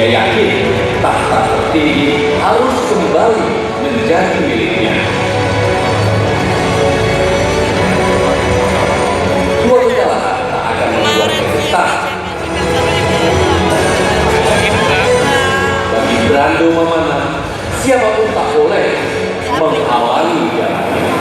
Dia yakin tahta tertinggi harus kembali menjadi miliknya. Dua kekalahan tak akan membuat betah bagi Brando Mamana. Siapapun tak boleh menghalangi jalannya.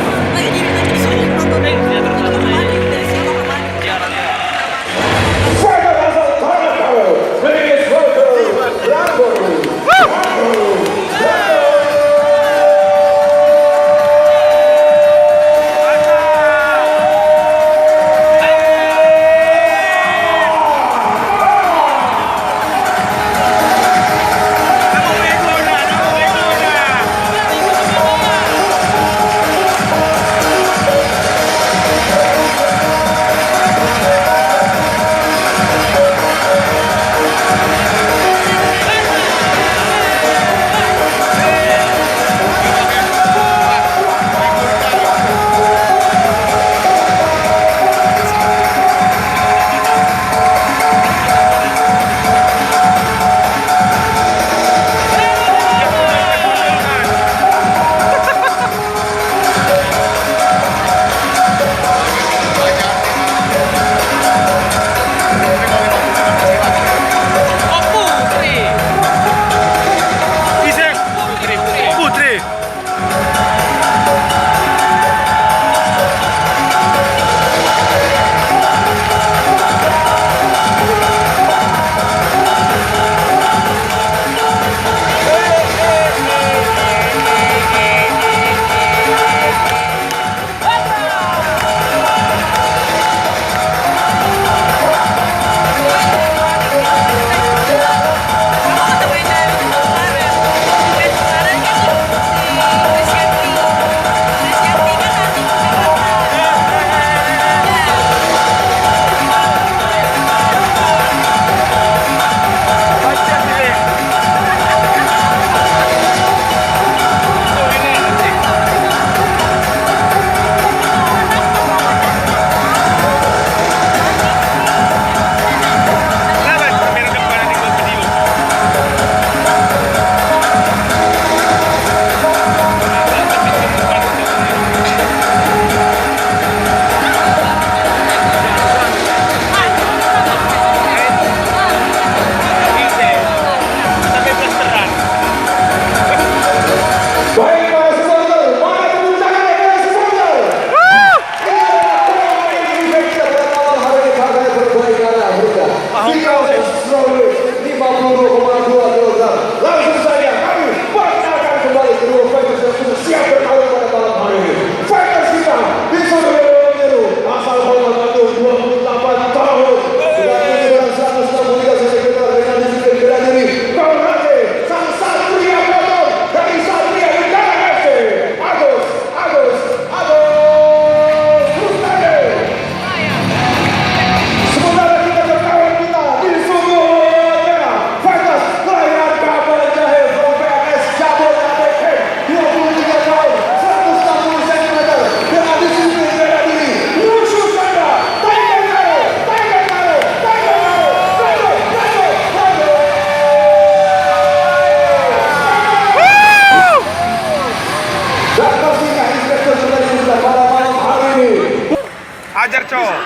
Ajar cowok.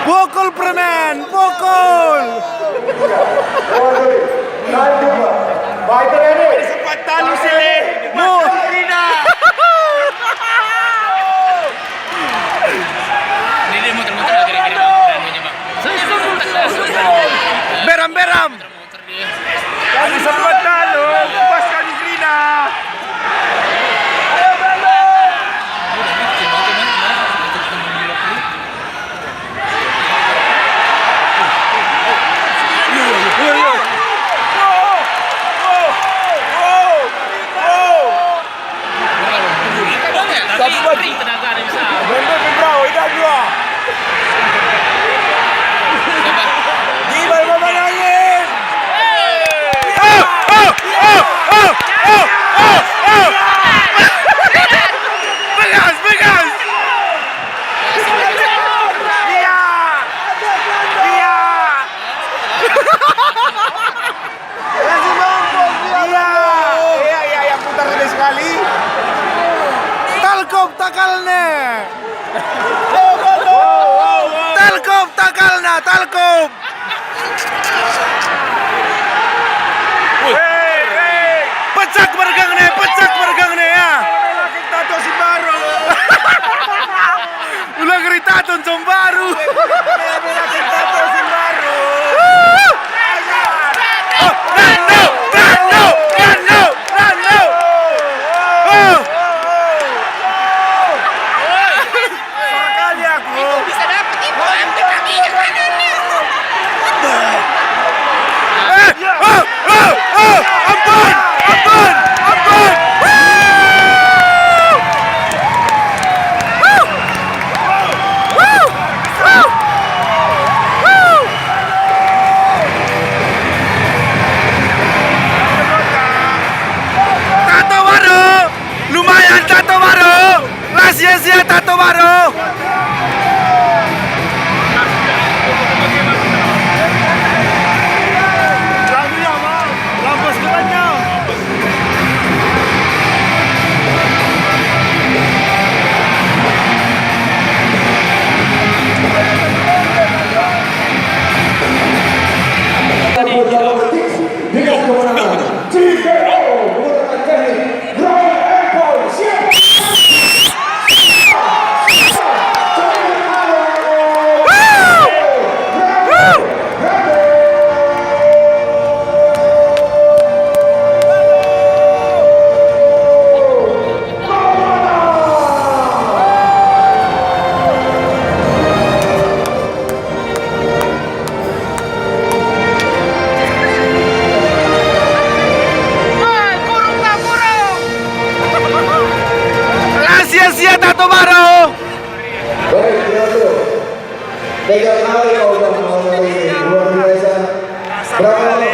Pukul permen, pukul. Sempat talu sile. Ini dia muter-muter kira-kira Beram. Ada sempat talu, lepaskan Grina. Talkom. Pecak bergang nih ya. Tato si baru. Ulang cerita tonton baru. Tato si baru. Rano. Sekali aku. Bisa dapet itu ambil kakinya kanannya. Ampun. Tato baru. Lumayan tato baru. Lah sia-sia tato baru. Lampus depannya. Dengan kemenangan TKO menggunakan teknik ground and pound. Siap. Sia-sia tato baru. Baik, Ronaldo. Pegang kali kau sudah mengalami luar biasa. Berapa